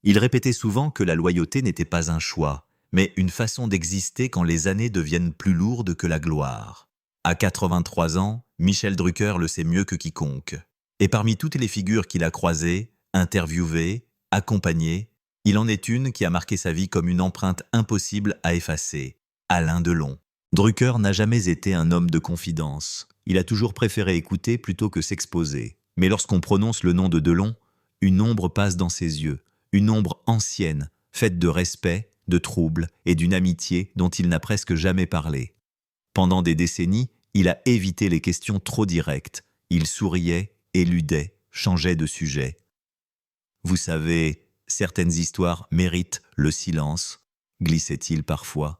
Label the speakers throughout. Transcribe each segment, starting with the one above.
Speaker 1: Il répétait souvent que la loyauté n'était pas un choix, mais une façon d'exister quand les années deviennent plus lourdes que la gloire. À 83 ans, Michel Drucker le sait mieux que quiconque. Et parmi toutes les figures qu'il a croisées, interviewées, accompagnées, il en est une qui a marqué sa vie comme une empreinte impossible à effacer. Alain Delon. Drucker n'a jamais été un homme de confidence. Il a toujours préféré écouter plutôt que s'exposer. Mais lorsqu'on prononce le nom de Delon, une ombre passe dans ses yeux, une ombre ancienne, faite de respect, de trouble et d'une amitié dont il n'a presque jamais parlé. Pendant des décennies, il a évité les questions trop directes. Il souriait, éludait, changeait de sujet. Vous savez, certaines histoires méritent le silence, glissait-il parfois.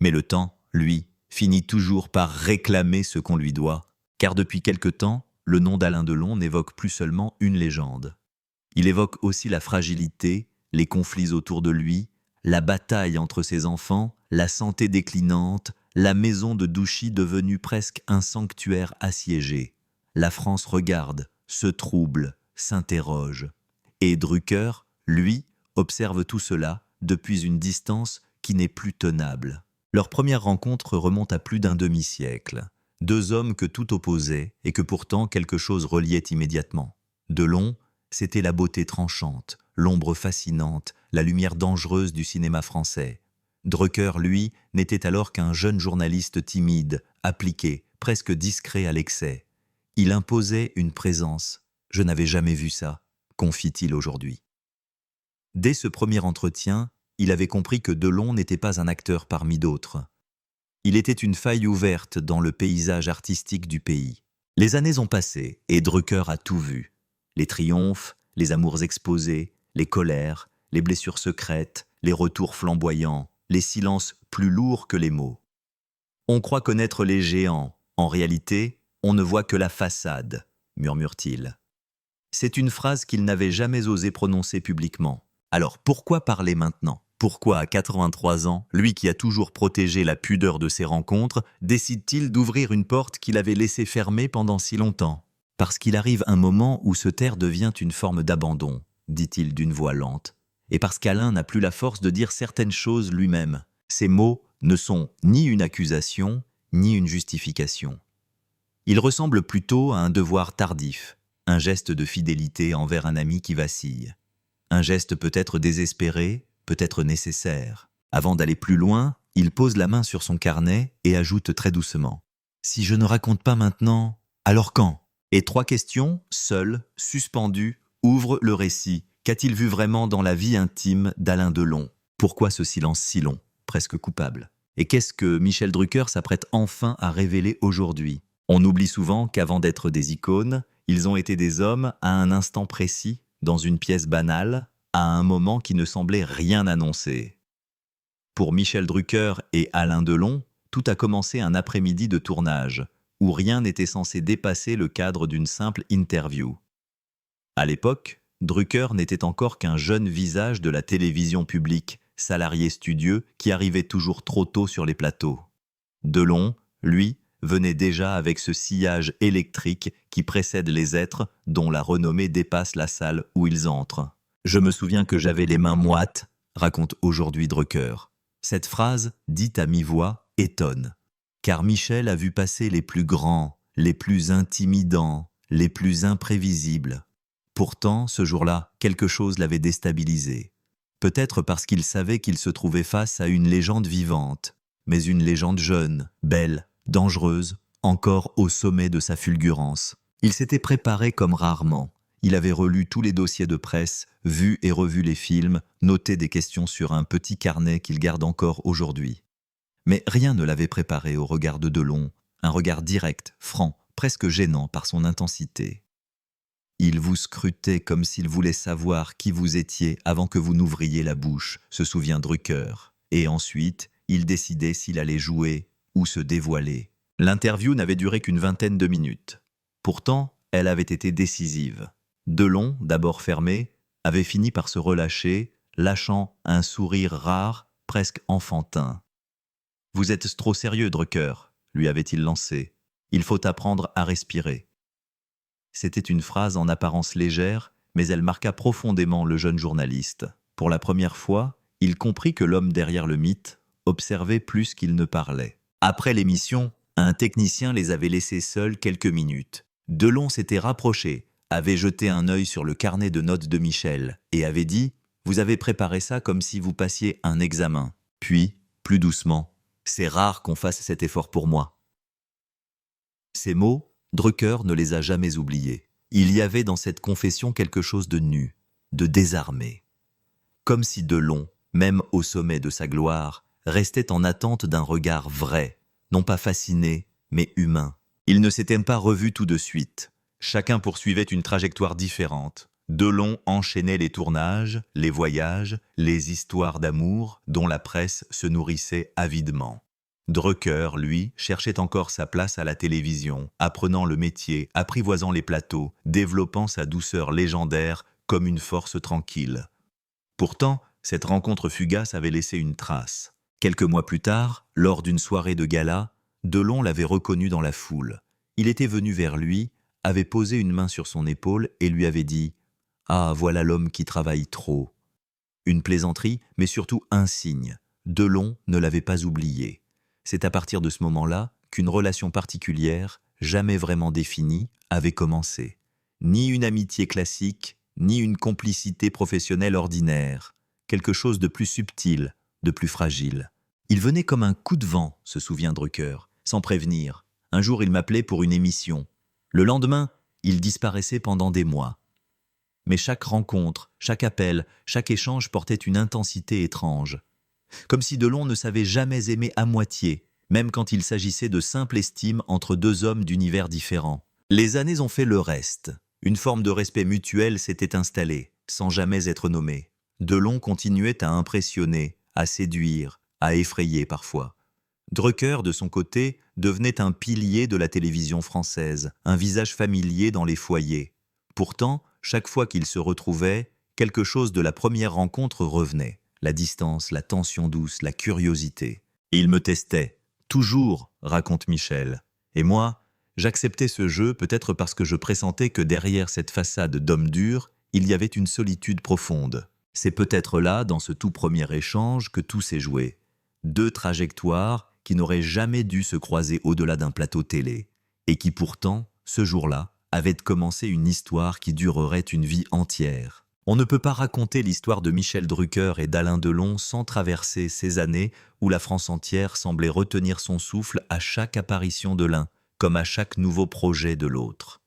Speaker 1: Mais le temps, lui, finit toujours par réclamer ce qu'on lui doit, car depuis quelque temps, le nom d'Alain Delon n'évoque plus seulement une légende. Il évoque aussi la fragilité, les conflits autour de lui, la bataille entre ses enfants, la santé déclinante, la maison de Douchy devenue presque un sanctuaire assiégé. La France regarde, se trouble, s'interroge. Et Drucker, lui, observe tout cela depuis une distance qui n'est plus tenable. Leur première rencontre remonte à plus d'un demi-siècle. Deux hommes que tout opposait et que pourtant quelque chose reliait immédiatement. Delon, c'était la beauté tranchante, l'ombre fascinante, la lumière dangereuse du cinéma français. Drucker, lui, n'était alors qu'un jeune journaliste timide, appliqué, presque discret à l'excès. Il imposait une présence. Je n'avais jamais vu ça, confie-t-il aujourd'hui. Dès ce premier entretien, il avait compris que Delon n'était pas un acteur parmi d'autres. Il était une faille ouverte dans le paysage artistique du pays. Les années ont passé et Drucker a tout vu. Les triomphes, les amours exposés, les colères, les blessures secrètes, les retours flamboyants, les silences plus lourds que les mots. On croit connaître les géants. En réalité, on ne voit que la façade, murmure-t-il. C'est une phrase qu'il n'avait jamais osé prononcer publiquement. Alors pourquoi parler maintenant ? Pourquoi, à 83 ans, lui qui a toujours protégé la pudeur de ses rencontres, décide-t-il d'ouvrir une porte qu'il avait laissée fermée pendant si longtemps ? Parce qu'il arrive un moment où se taire devient une forme d'abandon, dit-il d'une voix lente. Et parce qu'Alain n'a plus la force de dire certaines choses lui-même. Ces mots ne sont ni une accusation, ni une justification. Ils ressemblent plutôt à un devoir tardif, un geste de fidélité envers un ami qui vacille. Un geste peut-être désespéré, peut-être nécessaire. Avant d'aller plus loin, il pose la main sur son carnet et ajoute très doucement « Si je ne raconte pas maintenant, alors quand ?» Et trois questions, seules, suspendues, ouvrent le récit. Qu'a-t-il vu vraiment dans la vie intime d'Alain Delon ? Pourquoi ce silence si long, presque coupable ? Et qu'est-ce que Michel Drucker s'apprête enfin à révéler aujourd'hui ? On oublie souvent qu'avant d'être des icônes, ils ont été des hommes à un instant précis, dans une pièce banale, à un moment qui ne semblait rien annoncer. Pour Michel Drucker et Alain Delon, tout a commencé un après-midi de tournage, où rien n'était censé dépasser le cadre d'une simple interview. À l'époque, Drucker n'était encore qu'un jeune visage de la télévision publique, salarié studieux qui arrivait toujours trop tôt sur les plateaux. Delon, lui, venait déjà avec ce sillage électrique qui précède les êtres dont la renommée dépasse la salle où ils entrent. « Je me souviens que j'avais les mains moites », raconte aujourd'hui Drucker. Cette phrase, dite à mi-voix, étonne. Car Michel a vu passer les plus grands, les plus intimidants, les plus imprévisibles. Pourtant, ce jour-là, quelque chose l'avait déstabilisé. Peut-être parce qu'il savait qu'il se trouvait face à une légende vivante, mais une légende jeune, belle, dangereuse, encore au sommet de sa fulgurance. Il s'était préparé comme rarement. Il avait relu tous les dossiers de presse, vu et revu les films, noté des questions sur un petit carnet qu'il garde encore aujourd'hui. Mais rien ne l'avait préparé au regard de Delon, un regard direct, franc, presque gênant par son intensité. Il vous scrutait comme s'il voulait savoir qui vous étiez avant que vous n'ouvriez la bouche, se souvient Drucker. Et ensuite, il décidait s'il allait jouer ou se dévoiler. L'interview n'avait duré qu'une vingtaine de minutes. Pourtant, elle avait été décisive. Delon, d'abord fermé, avait fini par se relâcher, lâchant un sourire rare, presque enfantin. « Vous êtes trop sérieux, Drucker », lui avait-il lancé. « Il faut apprendre à respirer. » C'était une phrase en apparence légère, mais elle marqua profondément le jeune journaliste. Pour la première fois, il comprit que l'homme derrière le mythe observait plus qu'il ne parlait. Après l'émission, un technicien les avait laissés seuls quelques minutes. Delon s'était rapproché, avait jeté un œil sur le carnet de notes de Michel et avait dit « Vous avez préparé ça comme si vous passiez un examen. » Puis, plus doucement, « C'est rare qu'on fasse cet effort pour moi. » Ces mots, Drucker ne les a jamais oubliés. Il y avait dans cette confession quelque chose de nu, de désarmé. Comme si Delon, même au sommet de sa gloire, restait en attente d'un regard vrai, non pas fasciné, mais humain. Ils ne s'étaient pas revus tout de suite. Chacun poursuivait une trajectoire différente. Delon enchaînait les tournages, les voyages, les histoires d'amour dont la presse se nourrissait avidement. Drucker, lui, cherchait encore sa place à la télévision, apprenant le métier, apprivoisant les plateaux, développant sa douceur légendaire comme une force tranquille. Pourtant, cette rencontre fugace avait laissé une trace. Quelques mois plus tard, lors d'une soirée de gala, Delon l'avait reconnu dans la foule. Il était venu vers lui, avait posé une main sur son épaule et lui avait dit « Ah, voilà l'homme qui travaille trop ». Une plaisanterie, mais surtout un signe. Delon ne l'avait pas oublié. C'est à partir de ce moment-là qu'une relation particulière, jamais vraiment définie, avait commencé. Ni une amitié classique, ni une complicité professionnelle ordinaire. Quelque chose de plus subtil, de plus fragile. Il venait comme un coup de vent, se souvient Drucker, sans prévenir. Un jour, il m'appelait pour une émission. Le lendemain, il disparaissait pendant des mois. Mais chaque rencontre, chaque appel, chaque échange portait une intensité étrange. Comme si Delon ne savait jamais aimer à moitié, même quand il s'agissait de simple estime entre deux hommes d'univers différents. Les années ont fait le reste. Une forme de respect mutuel s'était installée, sans jamais être nommée. Delon continuait à impressionner, à séduire, à effrayer parfois. Drucker, de son côté, devenait un pilier de la télévision française, un visage familier dans les foyers. Pourtant, chaque fois qu'ils se retrouvaient, quelque chose de la première rencontre revenait. La distance, la tension douce, la curiosité. Et il me testait. Toujours, raconte Michel. Et moi, j'acceptais ce jeu peut-être parce que je pressentais que derrière cette façade d'homme dur, il y avait une solitude profonde. C'est peut-être là, dans ce tout premier échange, que tout s'est joué. Deux trajectoires qui n'auraient jamais dû se croiser au-delà d'un plateau télé, et qui pourtant, ce jour-là, avaient commencé une histoire qui durerait une vie entière. On ne peut pas raconter l'histoire de Michel Drucker et d'Alain Delon sans traverser ces années où la France entière semblait retenir son souffle à chaque apparition de l'un, comme à chaque nouveau projet de l'autre.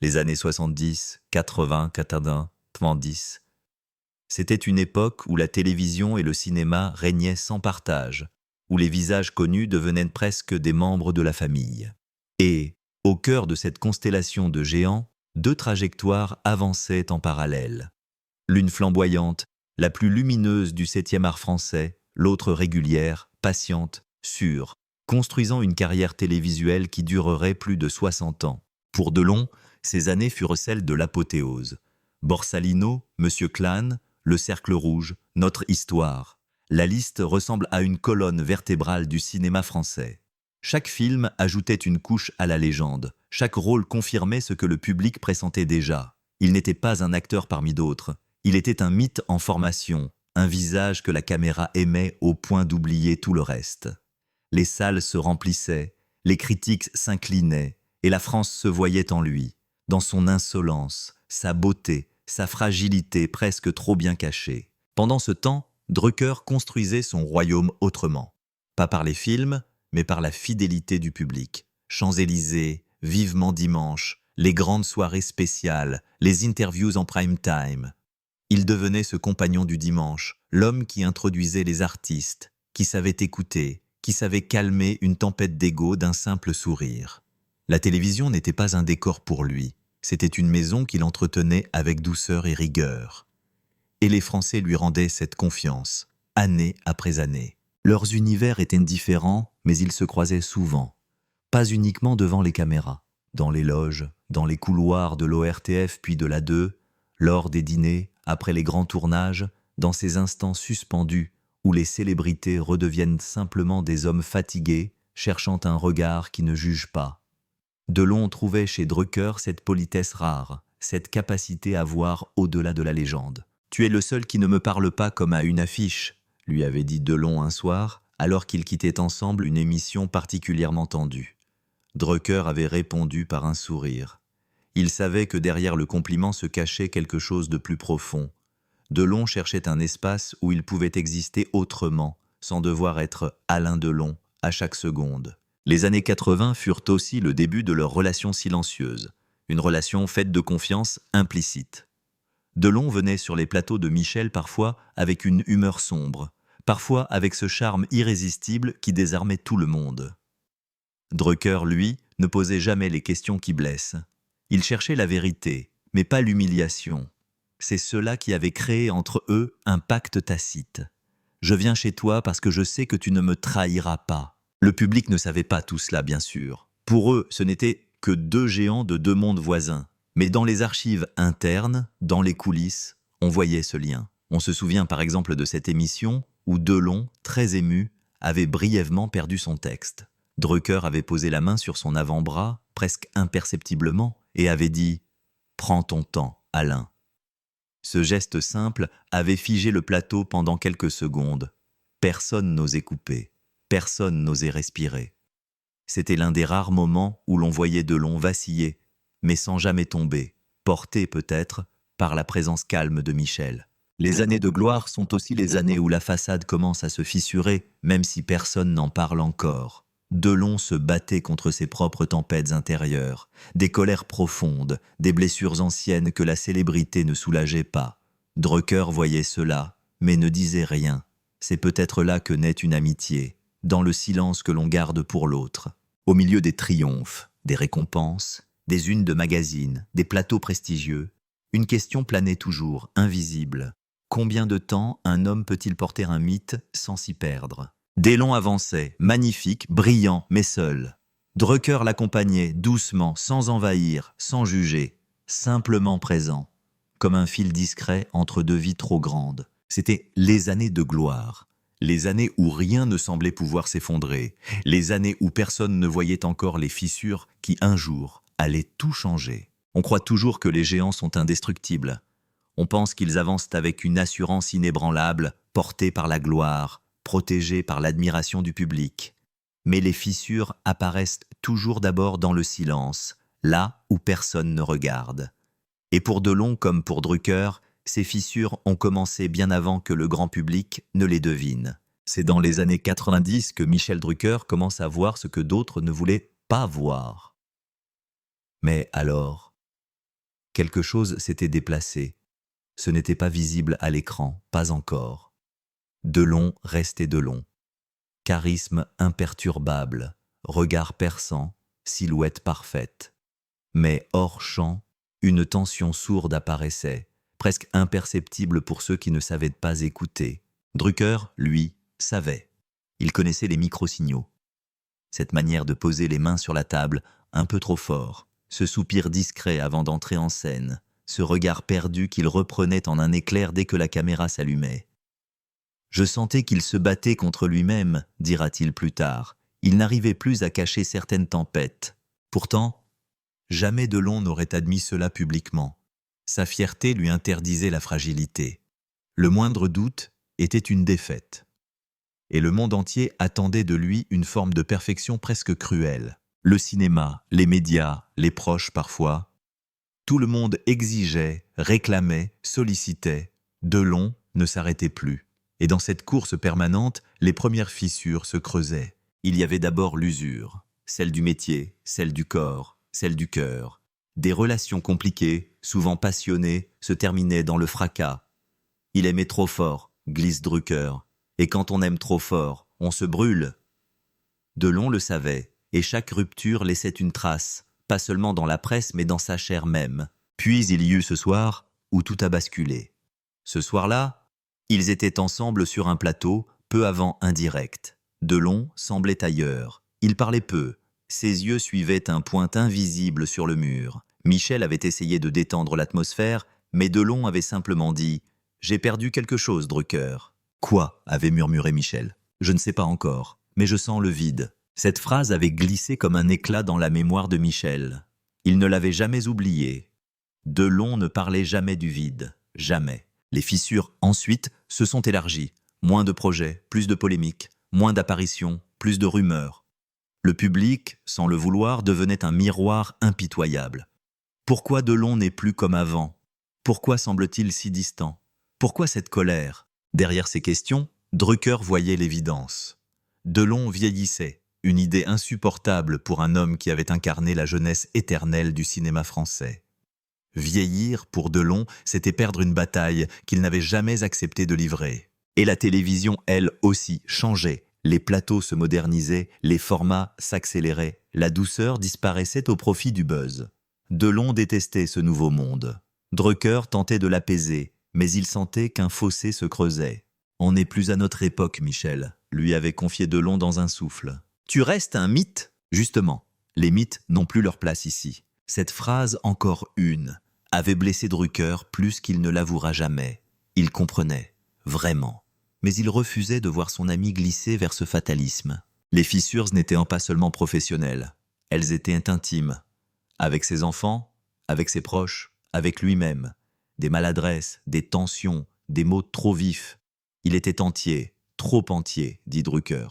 Speaker 1: Les années 70, 80, 90, c'était une époque où la télévision et le cinéma régnaient sans partage, où les visages connus devenaient presque des membres de la famille. Et, au cœur de cette constellation de géants, deux trajectoires avançaient en parallèle. L'une flamboyante, la plus lumineuse du 7e art français, l'autre régulière, patiente, sûre, construisant une carrière télévisuelle qui durerait plus de 60 ans. Pour Delon, ces années furent celles de l'apothéose. Borsalino, Monsieur Klein, Le Cercle Rouge, Notre Histoire. La liste ressemble à une colonne vertébrale du cinéma français. Chaque film ajoutait une couche à la légende. Chaque rôle confirmait ce que le public pressentait déjà. Il n'était pas un acteur parmi d'autres. Il était un mythe en formation, un visage que la caméra aimait au point d'oublier tout le reste. Les salles se remplissaient, les critiques s'inclinaient, et la France se voyait en lui, dans son insolence, sa beauté, sa fragilité presque trop bien cachée. Pendant ce temps, Drucker construisait son royaume autrement. Pas par les films, mais par la fidélité du public. Champs-Élysées, Vivement Dimanche, les grandes soirées spéciales, les interviews en prime time. Il devenait ce compagnon du dimanche, l'homme qui introduisait les artistes, qui savait écouter, qui savait calmer une tempête d'ego d'un simple sourire. La télévision n'était pas un décor pour lui, c'était une maison qu'il entretenait avec douceur et rigueur. Et les Français lui rendaient cette confiance, année après année. Leurs univers étaient différents, mais ils se croisaient souvent. Pas uniquement devant les caméras, dans les loges, dans les couloirs de l'ORTF puis de l'A2, lors des dîners, après les grands tournages, dans ces instants suspendus où les célébrités redeviennent simplement des hommes fatigués, cherchant un regard qui ne juge pas. Delon trouvait chez Drucker cette politesse rare, cette capacité à voir au-delà de la légende. « Tu es le seul qui ne me parle pas comme à une affiche », lui avait dit Delon un soir, alors qu'ils quittaient ensemble une émission particulièrement tendue. Drucker avait répondu par un sourire. Il savait que derrière le compliment se cachait quelque chose de plus profond. Delon cherchait un espace où il pouvait exister autrement, sans devoir être Alain Delon à chaque seconde. Les années 80 furent aussi le début de leur relation silencieuse, une relation faite de confiance implicite. Delon venait sur les plateaux de Michel parfois avec une humeur sombre, parfois avec ce charme irrésistible qui désarmait tout le monde. Drucker, lui, ne posait jamais les questions qui blessent. Il cherchait la vérité, mais pas l'humiliation. C'est cela qui avait créé entre eux un pacte tacite. « Je viens chez toi parce que je sais que tu ne me trahiras pas. » Le public ne savait pas tout cela, bien sûr. Pour eux, ce n'étaient que deux géants de deux mondes voisins. Mais dans les archives internes, dans les coulisses, on voyait ce lien. On se souvient par exemple de cette émission où Delon, très ému, avait brièvement perdu son texte. Drucker avait posé la main sur son avant-bras, presque imperceptiblement, et avait dit « Prends ton temps, Alain ». Ce geste simple avait figé le plateau pendant quelques secondes. Personne n'osait couper, personne n'osait respirer. C'était l'un des rares moments où l'on voyait Delon vaciller, mais sans jamais tomber, porté peut-être par la présence calme de Michel. Les années de gloire sont aussi les années où la façade commence à se fissurer, même si personne n'en parle encore. Delon se battait contre ses propres tempêtes intérieures, des colères profondes, des blessures anciennes que la célébrité ne soulageait pas. Drucker voyait cela, mais ne disait rien. C'est peut-être là que naît une amitié, dans le silence que l'on garde pour l'autre. Au milieu des triomphes, des récompenses, des unes de magazines, des plateaux prestigieux, une question planait toujours, invisible. Combien de temps un homme peut-il porter un mythe sans s'y perdre ? Delon avançait, magnifique, brillant, mais seul. Drucker l'accompagnait, doucement, sans envahir, sans juger, simplement présent, comme un fil discret entre deux vies trop grandes. C'était les années de gloire, les années où rien ne semblait pouvoir s'effondrer, les années où personne ne voyait encore les fissures qui, un jour, allaient tout changer. On croit toujours que les géants sont indestructibles. On pense qu'ils avancent avec une assurance inébranlable, portés par la gloire, protégés par l'admiration du public. Mais les fissures apparaissent toujours d'abord dans le silence, là où personne ne regarde. Et pour Delon comme pour Drucker, ces fissures ont commencé bien avant que le grand public ne les devine. C'est dans les années 90 que Michel Drucker commence à voir ce que d'autres ne voulaient pas voir. Mais alors, quelque chose s'était déplacé. Ce n'était pas visible à l'écran, pas encore. Delon restait Delon. Charisme imperturbable, regard perçant, silhouette parfaite. Mais hors champ, une tension sourde apparaissait, presque imperceptible pour ceux qui ne savaient pas écouter. Drucker, lui, savait. Il connaissait les micro-signaux. Cette manière de poser les mains sur la table, un peu trop fort, ce soupir discret avant d'entrer en scène, ce regard perdu qu'il reprenait en un éclair dès que la caméra s'allumait. Je sentais qu'il se battait contre lui-même, dira-t-il plus tard. Il n'arrivait plus à cacher certaines tempêtes. Pourtant, jamais Delon n'aurait admis cela publiquement. Sa fierté lui interdisait la fragilité. Le moindre doute était une défaite. Et le monde entier attendait de lui une forme de perfection presque cruelle. Le cinéma, les médias, les proches parfois. Tout le monde exigeait, réclamait, sollicitait. Delon ne s'arrêtait plus. Et dans cette course permanente, les premières fissures se creusaient. Il y avait d'abord l'usure, celle du métier, celle du corps, celle du cœur. Des relations compliquées, souvent passionnées, se terminaient dans le fracas. Il aimait trop fort, glisse Drucker. Et quand on aime trop fort, on se brûle. Delon le savait, et chaque rupture laissait une trace, pas seulement dans la presse, mais dans sa chair même. Puis il y eut ce soir où tout a basculé. Ce soir-là, ils étaient ensemble sur un plateau, peu avant indirect. Delon semblait ailleurs. Il parlait peu. Ses yeux suivaient un point invisible sur le mur. Michel avait essayé de détendre l'atmosphère, mais Delon avait simplement dit « J'ai perdu quelque chose, Drucker ». « Quoi » avait murmuré Michel. « Je ne sais pas encore, mais je sens le vide ». Cette phrase avait glissé comme un éclat dans la mémoire de Michel. Il ne l'avait jamais oubliée. Delon ne parlait jamais du vide, jamais. Les fissures, ensuite, se sont élargies. Moins de projets, plus de polémiques, moins d'apparitions, plus de rumeurs. Le public, sans le vouloir, devenait un miroir impitoyable. Pourquoi Delon n'est plus comme avant? Pourquoi semble-t-il si distant? Pourquoi cette colère? Derrière ces questions, Drucker voyait l'évidence. Delon vieillissait, une idée insupportable pour un homme qui avait incarné la jeunesse éternelle du cinéma français. Vieillir, pour Delon, c'était perdre une bataille qu'il n'avait jamais accepté de livrer. Et la télévision, elle aussi, changeait. Les plateaux se modernisaient, les formats s'accéléraient, la douceur disparaissait au profit du buzz. Delon détestait ce nouveau monde. Drucker tentait de l'apaiser, mais il sentait qu'un fossé se creusait. « On n'est plus à notre époque, Michel », lui avait confié Delon dans un souffle. « Tu restes un mythe ?» Justement, les mythes n'ont plus leur place ici. Cette phrase, encore une, avait blessé Drucker plus qu'il ne l'avouera jamais. Il comprenait, vraiment. Mais il refusait de voir son ami glisser vers ce fatalisme. Les fissures n'étaient pas seulement professionnelles, elles étaient intimes. Avec ses enfants, avec ses proches, avec lui-même. Des maladresses, des tensions, des mots trop vifs. Il était entier, trop entier, dit Drucker.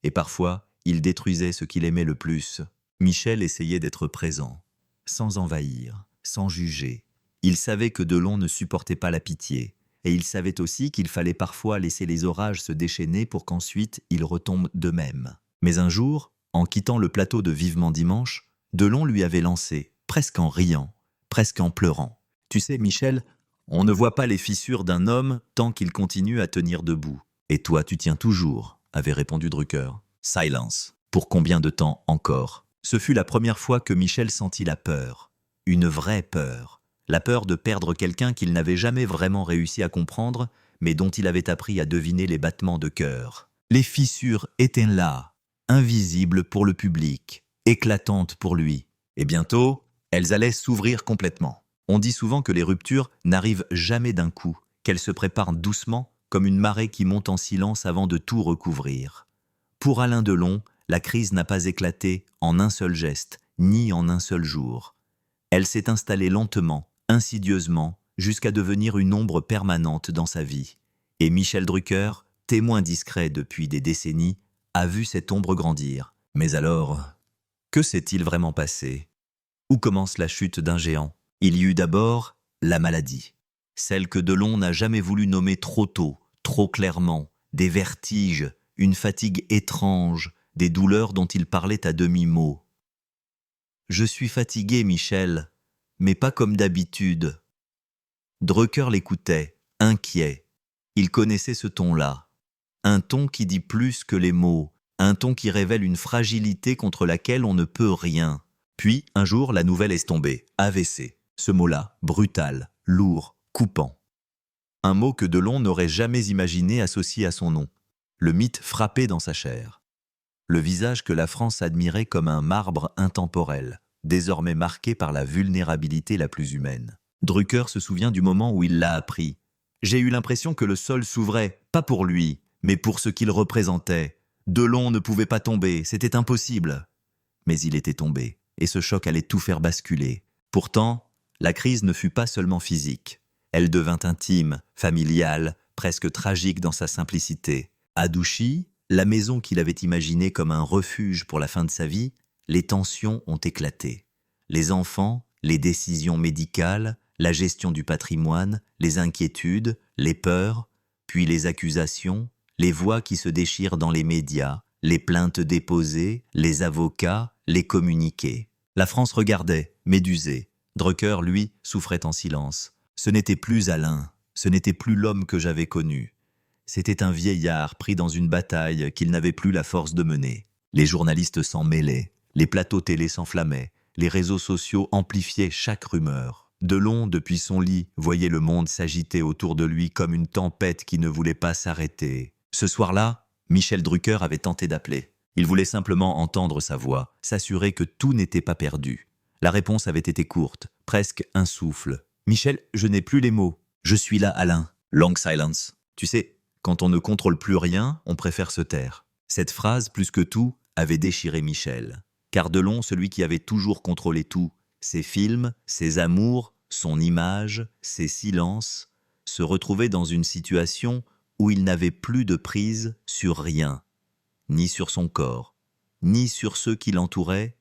Speaker 1: Et parfois, il détruisait ce qu'il aimait le plus. Michel essayait d'être présent, sans envahir, sans juger. Il savait que Delon ne supportait pas la pitié. Et il savait aussi qu'il fallait parfois laisser les orages se déchaîner pour qu'ensuite ils retombent d'eux-mêmes. Mais un jour, en quittant le plateau de Vivement Dimanche, Delon lui avait lancé, presque en riant, presque en pleurant. « Tu sais, Michel, on ne voit pas les fissures d'un homme tant qu'il continue à tenir debout. Et toi, tu tiens toujours, » avait répondu Drucker. Silence. Pour combien de temps encore? Ce fut la première fois que Michel sentit la peur. Une vraie peur. La peur de perdre quelqu'un qu'il n'avait jamais vraiment réussi à comprendre, mais dont il avait appris à deviner les battements de cœur. Les fissures étaient là, invisibles pour le public, éclatantes pour lui. Et bientôt, elles allaient s'ouvrir complètement. On dit souvent que les ruptures n'arrivent jamais d'un coup, qu'elles se préparent doucement, comme une marée qui monte en silence avant de tout recouvrir. Pour Alain Delon, la crise n'a pas éclaté en un seul geste, ni en un seul jour. Elle s'est installée lentement, insidieusement, jusqu'à devenir une ombre permanente dans sa vie. Et Michel Drucker, témoin discret depuis des décennies, a vu cette ombre grandir. Mais alors, que s'est-il vraiment passé? Où commence la chute d'un géant? Il y eut d'abord la maladie, celle que Delon n'a jamais voulu nommer trop tôt, trop clairement, des vertiges, une fatigue étrange, des douleurs dont il parlait à demi-mot. « Je suis fatigué, Michel, mais pas comme d'habitude. » Drucker l'écoutait, inquiet. Il connaissait ce ton-là. Un ton qui dit plus que les mots, un ton qui révèle une fragilité contre laquelle on ne peut rien. Puis, un jour, la nouvelle est tombée. AVC. Ce mot-là, brutal, lourd, coupant. Un mot que Delon n'aurait jamais imaginé associé à son nom. Le mythe frappait dans sa chair. Le visage que la France admirait comme un marbre intemporel, désormais marqué par la vulnérabilité la plus humaine. Drucker se souvient du moment où il l'a appris. « J'ai eu l'impression que le sol s'ouvrait, pas pour lui, mais pour ce qu'il représentait. Delon ne pouvait pas tomber, c'était impossible. » Mais il était tombé, et ce choc allait tout faire basculer. Pourtant, la crise ne fut pas seulement physique. Elle devint intime, familiale, presque tragique dans sa simplicité. À Douchy, la maison qu'il avait imaginée comme un refuge pour la fin de sa vie, les tensions ont éclaté. Les enfants, les décisions médicales, la gestion du patrimoine, les inquiétudes, les peurs, puis les accusations, les voix qui se déchirent dans les médias, les plaintes déposées, les avocats, les communiqués. La France regardait, médusée. Drucker, lui, souffrait en silence. Ce n'était plus Alain, ce n'était plus l'homme que j'avais connu. C'était un vieillard pris dans une bataille qu'il n'avait plus la force de mener. Les journalistes s'en mêlaient, les plateaux télé s'enflammaient, les réseaux sociaux amplifiaient chaque rumeur. Delon, depuis son lit, voyait le monde s'agiter autour de lui comme une tempête qui ne voulait pas s'arrêter. Ce soir-là, Michel Drucker avait tenté d'appeler. Il voulait simplement entendre sa voix, s'assurer que tout n'était pas perdu. La réponse avait été courte, presque un souffle. « Michel, je n'ai plus les mots. Je suis là, Alain. » Long silence. Tu sais, quand on ne contrôle plus rien, on préfère se taire. Cette phrase, plus que tout, avait déchiré Michel. Car Delon, celui qui avait toujours contrôlé tout, ses films, ses amours, son image, ses silences, se retrouvait dans une situation où il n'avait plus de prise sur rien, ni sur son corps, ni sur ceux qui l'entouraient,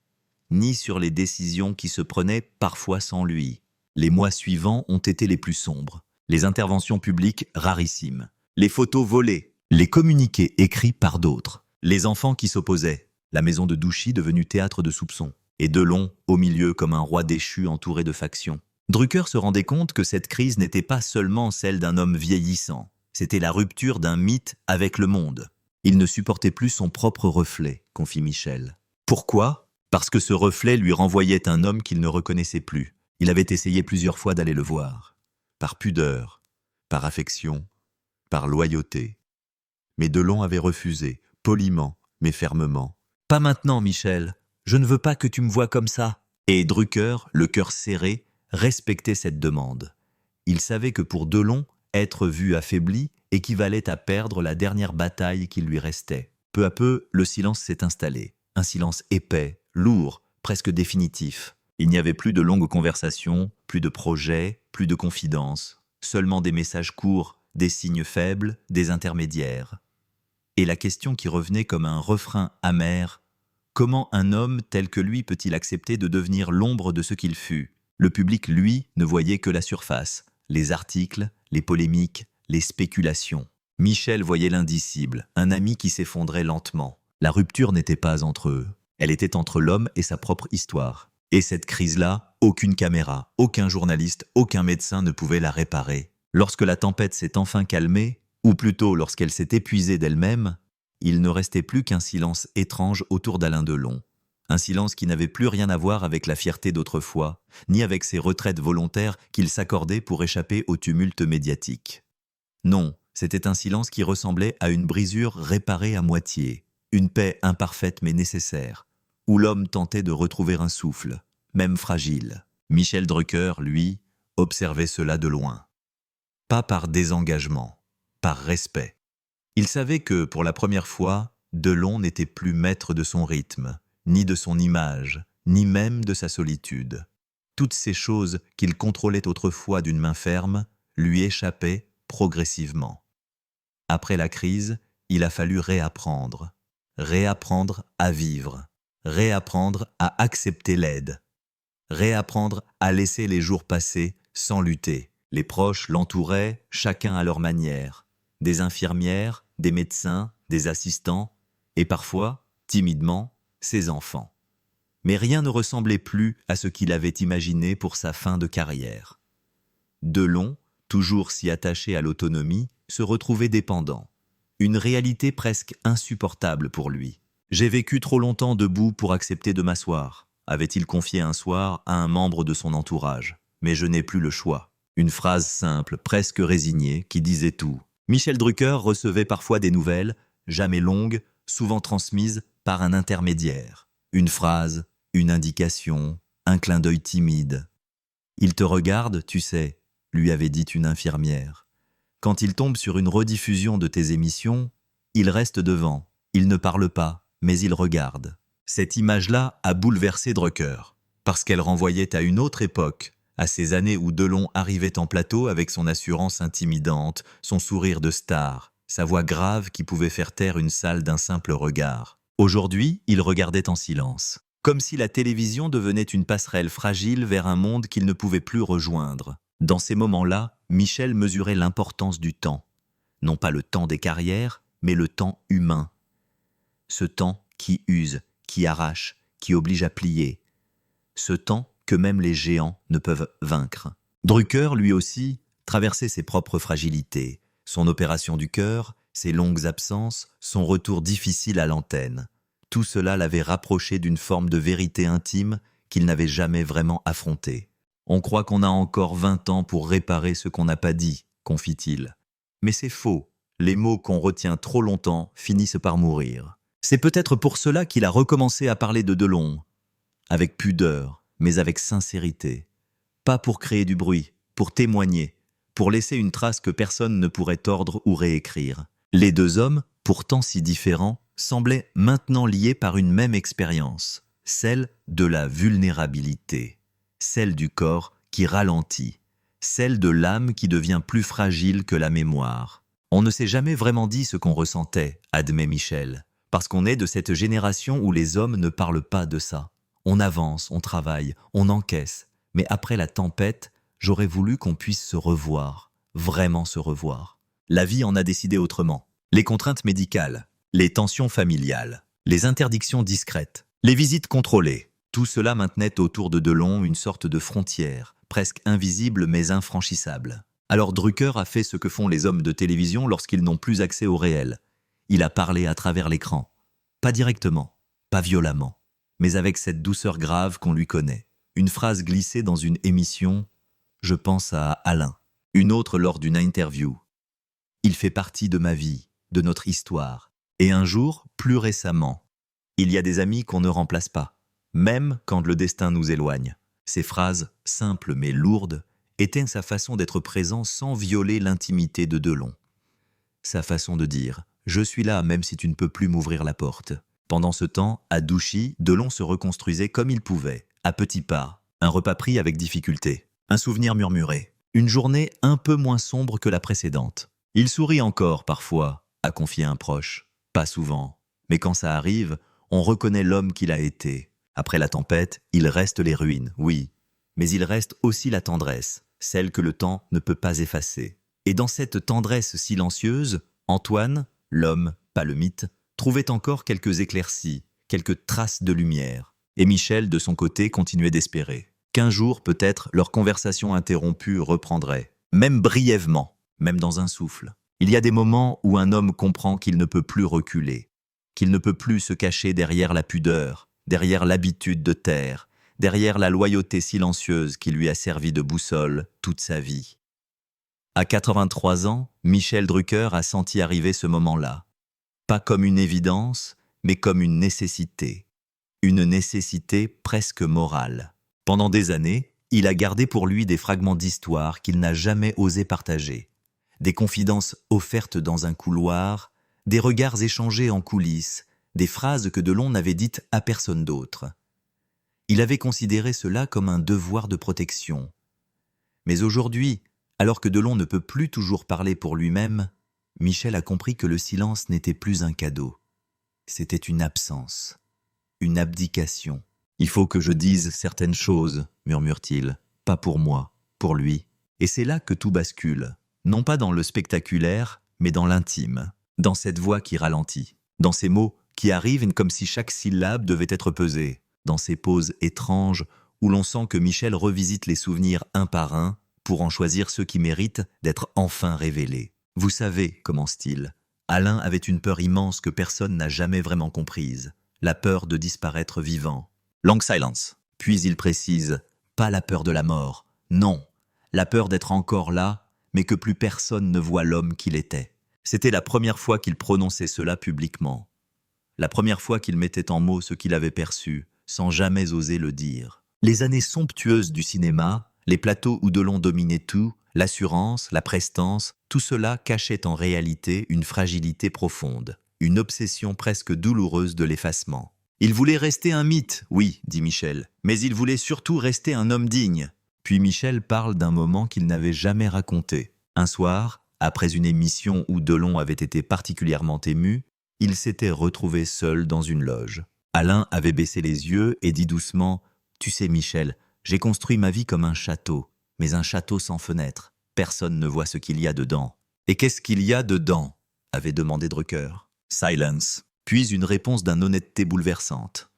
Speaker 1: ni sur les décisions qui se prenaient parfois sans lui. Les mois suivants ont été les plus sombres, les interventions publiques rarissimes, les photos volées, les communiqués écrits par d'autres, les enfants qui s'opposaient, la maison de Douchy devenue théâtre de soupçons, et Delon au milieu comme un roi déchu entouré de factions. Drucker se rendait compte que cette crise n'était pas seulement celle d'un homme vieillissant, c'était la rupture d'un mythe avec le monde. Il ne supportait plus son propre reflet, confie Michel. Pourquoi ? Parce que ce reflet lui renvoyait un homme qu'il ne reconnaissait plus. Il avait essayé plusieurs fois d'aller le voir, par pudeur, par affection, par loyauté. Mais Delon avait refusé, poliment, mais fermement. « Pas maintenant, Michel, je ne veux pas que tu me vois comme ça. » Et Drucker, le cœur serré, respectait cette demande. Il savait que pour Delon, être vu affaibli équivalait à perdre la dernière bataille qui lui restait. Peu à peu, le silence s'est installé. Un silence épais, lourd, presque définitif. Il n'y avait plus de longues conversations, plus de projets, plus de confidences. Seulement des messages courts, des signes faibles, des intermédiaires. Et la question qui revenait comme un refrain amer: comment un homme tel que lui peut-il accepter de devenir l'ombre de ce qu'il fut? Le public, lui, ne voyait que la surface, les articles, les polémiques, les spéculations. Michel voyait l'indicible, un ami qui s'effondrait lentement. La rupture n'était pas entre eux, elle était entre l'homme et sa propre histoire. Et cette crise-là, aucune caméra, aucun journaliste, aucun médecin ne pouvait la réparer. Lorsque la tempête s'est enfin calmée, ou plutôt lorsqu'elle s'est épuisée d'elle-même, il ne restait plus qu'un silence étrange autour d'Alain Delon. Un silence qui n'avait plus rien à voir avec la fierté d'autrefois, ni avec ces retraites volontaires qu'il s'accordait pour échapper au tumulte médiatique. Non, c'était un silence qui ressemblait à une brisure réparée à moitié, une paix imparfaite mais nécessaire, où l'homme tentait de retrouver un souffle, même fragile. Michel Drucker, lui, observait cela de loin. Pas par désengagement, par respect. Il savait que, pour la première fois, Delon n'était plus maître de son rythme, ni de son image, ni même de sa solitude. Toutes ces choses qu'il contrôlait autrefois d'une main ferme lui échappaient progressivement. Après la crise, il a fallu réapprendre à vivre, réapprendre à accepter l'aide, réapprendre à laisser les jours passer sans lutter. Les proches l'entouraient, chacun à leur manière. Des infirmières, des médecins, des assistants, et parfois, timidement, ses enfants. Mais rien ne ressemblait plus à ce qu'il avait imaginé pour sa fin de carrière. Delon, toujours si attaché à l'autonomie, se retrouvait dépendant. Une réalité presque insupportable pour lui. « J'ai vécu trop longtemps debout pour accepter de m'asseoir », avait-il confié un soir à un membre de son entourage. « Mais je n'ai plus le choix. » Une phrase simple, presque résignée, qui disait tout. Michel Drucker recevait parfois des nouvelles, jamais longues, souvent transmises par un intermédiaire. Une phrase, une indication, un clin d'œil timide. « Il te regarde, tu sais », lui avait dit une infirmière. Quand il tombe sur une rediffusion de tes émissions, il reste devant, il ne parle pas, mais il regarde. Cette image-là a bouleversé Drucker, parce qu'elle renvoyait à une autre époque, à ces années où Delon arrivait en plateau avec son assurance intimidante, son sourire de star, sa voix grave qui pouvait faire taire une salle d'un simple regard. Aujourd'hui, il regardait en silence, comme si la télévision devenait une passerelle fragile vers un monde qu'il ne pouvait plus rejoindre. Dans ces moments-là, Michel mesurait l'importance du temps. Non pas le temps des carrières, mais le temps humain. Ce temps qui use, qui arrache, qui oblige à plier. Ce temps que même les géants ne peuvent vaincre. Drucker, lui aussi, traversait ses propres fragilités, son opération du cœur, ses longues absences, son retour difficile à l'antenne. Tout cela l'avait rapproché d'une forme de vérité intime qu'il n'avait jamais vraiment affrontée. « On croit qu'on a encore 20 ans pour réparer ce qu'on n'a pas dit », confie-t-il. Mais c'est faux. Les mots qu'on retient trop longtemps finissent par mourir. C'est peut-être pour cela qu'il a recommencé à parler de Delon, avec pudeur, mais avec sincérité. Pas pour créer du bruit, pour témoigner, pour laisser une trace que personne ne pourrait tordre ou réécrire. Les deux hommes, pourtant si différents, semblaient maintenant liés par une même expérience, celle de la vulnérabilité, celle du corps qui ralentit, celle de l'âme qui devient plus fragile que la mémoire. On ne s'est jamais vraiment dit ce qu'on ressentait, admet Michel, parce qu'on est de cette génération où les hommes ne parlent pas de ça. On avance, on travaille, on encaisse, mais après la tempête, j'aurais voulu qu'on puisse se revoir, vraiment se revoir. La vie en a décidé autrement. Les contraintes médicales, les tensions familiales, les interdictions discrètes, les visites contrôlées, tout cela maintenait autour de Delon une sorte de frontière, presque invisible mais infranchissable. Alors Drucker a fait ce que font les hommes de télévision lorsqu'ils n'ont plus accès au réel. Il a parlé à travers l'écran. Pas directement, pas violemment, mais avec cette douceur grave qu'on lui connaît. Une phrase glissée dans une émission, je pense à Alain. Une autre lors d'une interview. Il fait partie de ma vie, de notre histoire. Et un jour, plus récemment, il y a des amis qu'on ne remplace pas, même quand le destin nous éloigne. Ces phrases, simples mais lourdes, étaient sa façon d'être présent sans violer l'intimité de Delon. Sa façon de dire « Je suis là même si tu ne peux plus m'ouvrir la porte ». Pendant ce temps, à Douchy, Delon se reconstruisait comme il pouvait, à petits pas, un repas pris avec difficulté, un souvenir murmuré, une journée un peu moins sombre que la précédente. Il sourit encore parfois, a confié un proche. Pas souvent, mais quand ça arrive, on reconnaît l'homme qu'il a été. Après la tempête, il reste les ruines, oui, mais il reste aussi la tendresse, celle que le temps ne peut pas effacer. Et dans cette tendresse silencieuse, Antoine, l'homme, pas le mythe, trouvait encore quelques éclaircies, quelques traces de lumière. Et Michel, de son côté, continuait d'espérer. Qu'un jour, peut-être, leur conversation interrompue reprendrait, même brièvement, même dans un souffle. Il y a des moments où un homme comprend qu'il ne peut plus reculer, qu'il ne peut plus se cacher derrière la pudeur, derrière l'habitude de taire, derrière la loyauté silencieuse qui lui a servi de boussole toute sa vie. À 83 ans, Michel Drucker a senti arriver ce moment-là. Pas comme une évidence, mais comme une nécessité. Une nécessité presque morale. Pendant des années, il a gardé pour lui des fragments d'histoire qu'il n'a jamais osé partager. Des confidences offertes dans un couloir, des regards échangés en coulisses, des phrases que Delon n'avait dites à personne d'autre. Il avait considéré cela comme un devoir de protection. Mais aujourd'hui, alors que Delon ne peut plus toujours parler pour lui-même, Michel a compris que le silence n'était plus un cadeau. C'était une absence, une abdication. « Il faut que je dise certaines choses », murmure-t-il, « pas pour moi, pour lui. » Et c'est là que tout bascule, non pas dans le spectaculaire, mais dans l'intime, dans cette voix qui ralentit, dans ces mots qui arrivent comme si chaque syllabe devait être pesée, dans ces pauses étranges où l'on sent que Michel revisite les souvenirs un par un pour en choisir ceux qui méritent d'être enfin révélés. « Vous savez », commence-t-il, Alain avait une peur immense que personne n'a jamais vraiment comprise, la peur de disparaître vivant. Long silence. Puis il précise, pas la peur de la mort, non, la peur d'être encore là, mais que plus personne ne voit l'homme qu'il était. C'était la première fois qu'il prononçait cela publiquement. La première fois qu'il mettait en mots ce qu'il avait perçu, sans jamais oser le dire. Les années somptueuses du cinéma, les plateaux où Delon dominait tout, l'assurance, la prestance, tout cela cachait en réalité une fragilité profonde, une obsession presque douloureuse de l'effacement. Il voulait rester un mythe, oui, dit Michel, mais il voulait surtout rester un homme digne. Puis Michel parle d'un moment qu'il n'avait jamais raconté. Un soir, après une émission où Delon avait été particulièrement ému, il s'était retrouvé seul dans une loge. Alain avait baissé les yeux et dit doucement « Tu sais Michel, j'ai construit ma vie comme un château, mais un château sans fenêtre. Personne ne voit ce qu'il y a dedans. » « Et qu'est-ce qu'il y a dedans ?» avait demandé Drucker. Silence. Puis une réponse d'une honnêteté bouleversante.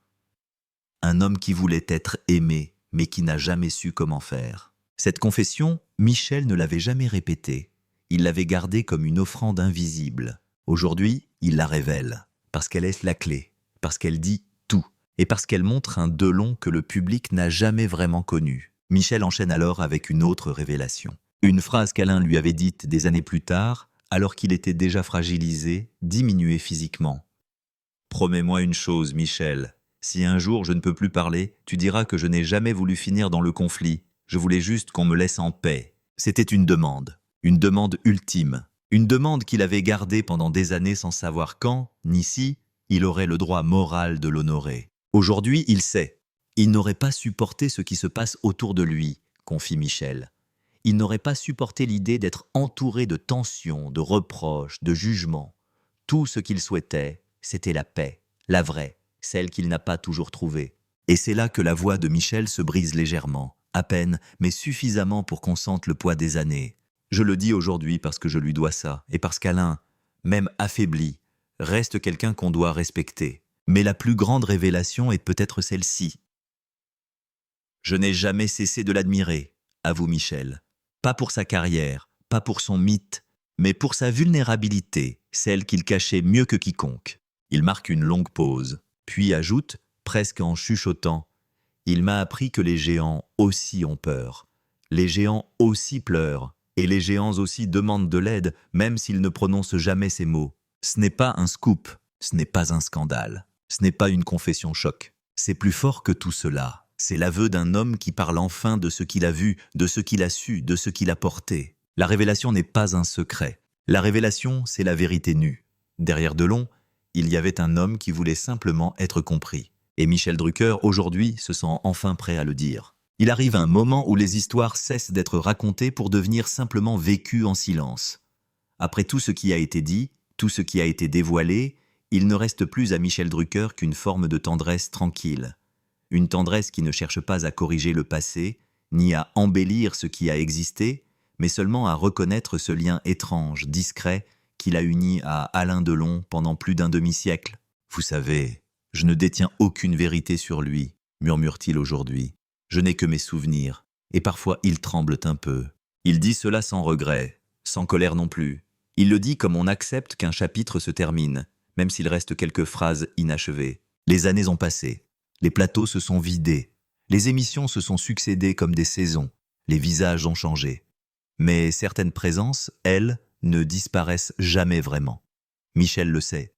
Speaker 1: Un homme qui voulait être aimé, mais qui n'a jamais su comment faire. Cette confession, Michel ne l'avait jamais répétée. Il l'avait gardée comme une offrande invisible. Aujourd'hui, il la révèle, parce qu'elle est la clé, parce qu'elle dit tout, et parce qu'elle montre un Delon que le public n'a jamais vraiment connu. Michel enchaîne alors avec une autre révélation. Une phrase qu'Alain lui avait dite des années plus tard, alors qu'il était déjà fragilisé, diminué physiquement. « Promets-moi une chose, Michel. Si un jour je ne peux plus parler, tu diras que je n'ai jamais voulu finir dans le conflit. Je voulais juste qu'on me laisse en paix. » C'était une demande ultime. Une demande qu'il avait gardée pendant des années sans savoir quand, ni si, il aurait le droit moral de l'honorer. Aujourd'hui, il sait. Il n'aurait pas supporté ce qui se passe autour de lui, confie Michel. Il n'aurait pas supporté l'idée d'être entouré de tensions, de reproches, de jugements. Tout ce qu'il souhaitait, c'était la paix, la vraie, celle qu'il n'a pas toujours trouvée. Et c'est là que la voix de Michel se brise légèrement, à peine, mais suffisamment pour qu'on sente le poids des années. Je le dis aujourd'hui parce que je lui dois ça, et parce qu'Alain, même affaibli, reste quelqu'un qu'on doit respecter. Mais la plus grande révélation est peut-être celle-ci. Je n'ai jamais cessé de l'admirer, avoue Michel. Pas pour sa carrière, pas pour son mythe, mais pour sa vulnérabilité, celle qu'il cachait mieux que quiconque. Il marque une longue pause, puis ajoute, presque en chuchotant, « Il m'a appris que les géants aussi ont peur. Les géants aussi pleurent, et les géants aussi demandent de l'aide, même s'ils ne prononcent jamais ces mots. Ce n'est pas un scoop, ce n'est pas un scandale, ce n'est pas une confession choc. C'est plus fort que tout cela. C'est l'aveu d'un homme qui parle enfin de ce qu'il a vu, de ce qu'il a su, de ce qu'il a porté. La révélation n'est pas un secret. La révélation, c'est la vérité nue. Derrière Delon, il y avait un homme qui voulait simplement être compris. Et Michel Drucker, aujourd'hui, se sent enfin prêt à le dire. Il arrive un moment où les histoires cessent d'être racontées pour devenir simplement vécues en silence. Après tout ce qui a été dit, tout ce qui a été dévoilé, il ne reste plus à Michel Drucker qu'une forme de tendresse tranquille. Une tendresse qui ne cherche pas à corriger le passé, ni à embellir ce qui a existé, mais seulement à reconnaître ce lien étrange, discret, qu'il a uni à Alain Delon pendant plus d'un demi-siècle. « Vous savez, je ne détiens aucune vérité sur lui, murmure-t-il aujourd'hui. Je n'ai que mes souvenirs, et parfois il tremble un peu. Il dit cela sans regret, sans colère non plus. Il le dit comme on accepte qu'un chapitre se termine, même s'il reste quelques phrases inachevées. Les années ont passé. Les plateaux se sont vidés, les émissions se sont succédées comme des saisons, les visages ont changé. Mais certaines présences, elles, ne disparaissent jamais vraiment. Michel le sait.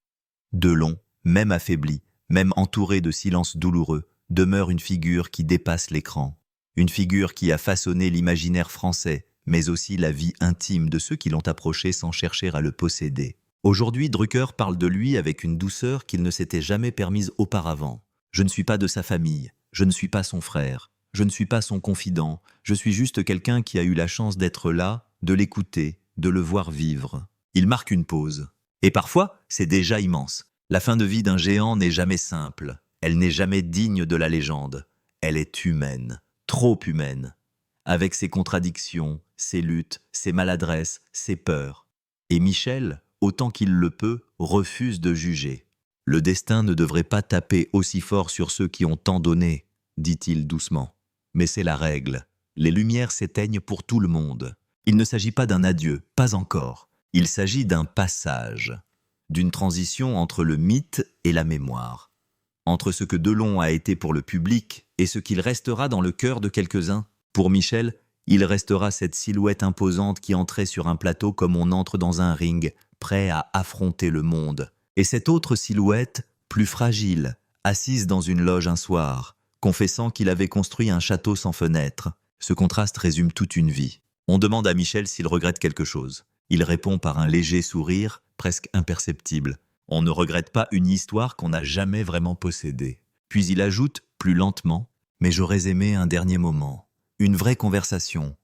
Speaker 1: Delon, même affaibli, même entouré de silence douloureux, demeure une figure qui dépasse l'écran. Une figure qui a façonné l'imaginaire français, mais aussi la vie intime de ceux qui l'ont approché sans chercher à le posséder. Aujourd'hui, Drucker parle de lui avec une douceur qu'il ne s'était jamais permise auparavant. Je ne suis pas de sa famille, je ne suis pas son frère, je ne suis pas son confident, je suis juste quelqu'un qui a eu la chance d'être là, de l'écouter, de le voir vivre. Il marque une pause. Et parfois, c'est déjà immense. La fin de vie d'un géant n'est jamais simple. Elle n'est jamais digne de la légende. Elle est humaine, trop humaine. Avec ses contradictions, ses luttes, ses maladresses, ses peurs. Et Michel, autant qu'il le peut, refuse de juger. Le destin ne devrait pas taper aussi fort sur ceux qui ont tant donné, dit-il doucement. Mais c'est la règle. Les lumières s'éteignent pour tout le monde. Il ne s'agit pas d'un adieu, pas encore. Il s'agit d'un passage, d'une transition entre le mythe et la mémoire, entre ce que Delon a été pour le public et ce qu'il restera dans le cœur de quelques-uns. Pour Michel, il restera cette silhouette imposante qui entrait sur un plateau comme on entre dans un ring, prêt à affronter le monde. Et cette autre silhouette, plus fragile, assise dans une loge un soir, confessant qu'il avait construit un château sans fenêtre. Ce contraste résume toute une vie. On demande à Michel s'il regrette quelque chose. Il répond par un léger sourire, presque imperceptible. On ne regrette pas une histoire qu'on n'a jamais vraiment possédée. Puis il ajoute, plus lentement, « Mais j'aurais aimé un dernier moment, une vraie conversation.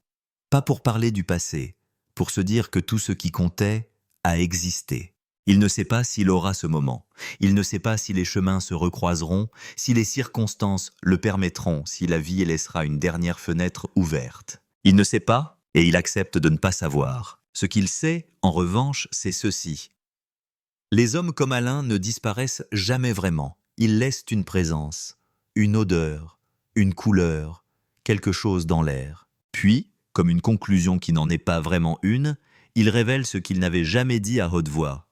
Speaker 1: Pas pour parler du passé, pour se dire que tout ce qui comptait a existé. » Il ne sait pas s'il aura ce moment. Il ne sait pas si les chemins se recroiseront, si les circonstances le permettront, si la vie laissera une dernière fenêtre ouverte. Il ne sait pas, et il accepte de ne pas savoir. Ce qu'il sait, en revanche, c'est ceci. Les hommes comme Alain ne disparaissent jamais vraiment. Ils laissent une présence, une odeur, une couleur, quelque chose dans l'air. Puis, comme une conclusion qui n'en est pas vraiment une, il révèle ce qu'il n'avait jamais dit à haute voix.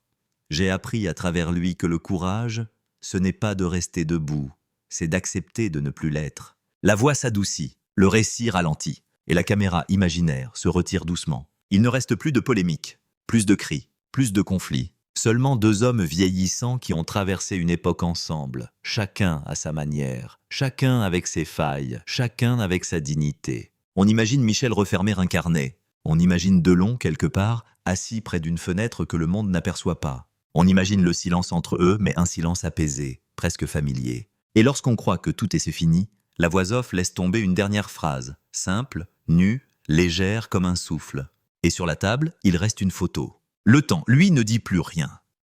Speaker 1: J'ai appris à travers lui que le courage, ce n'est pas de rester debout, c'est d'accepter de ne plus l'être. La voix s'adoucit, le récit ralentit, et la caméra imaginaire se retire doucement. Il ne reste plus de polémiques, plus de cris, plus de conflits. Seulement deux hommes vieillissants qui ont traversé une époque ensemble, chacun à sa manière, chacun avec ses failles, chacun avec sa dignité. On imagine Michel refermer un carnet. On imagine Delon, quelque part, assis près d'une fenêtre que le monde n'aperçoit pas. On imagine le silence entre eux, mais un silence apaisé, presque familier. Et lorsqu'on croit que tout est fini, la voix off laisse tomber une dernière phrase, simple, nue, légère comme un souffle. Et sur la table, il reste une photo. Le temps, lui, ne dit plus rien.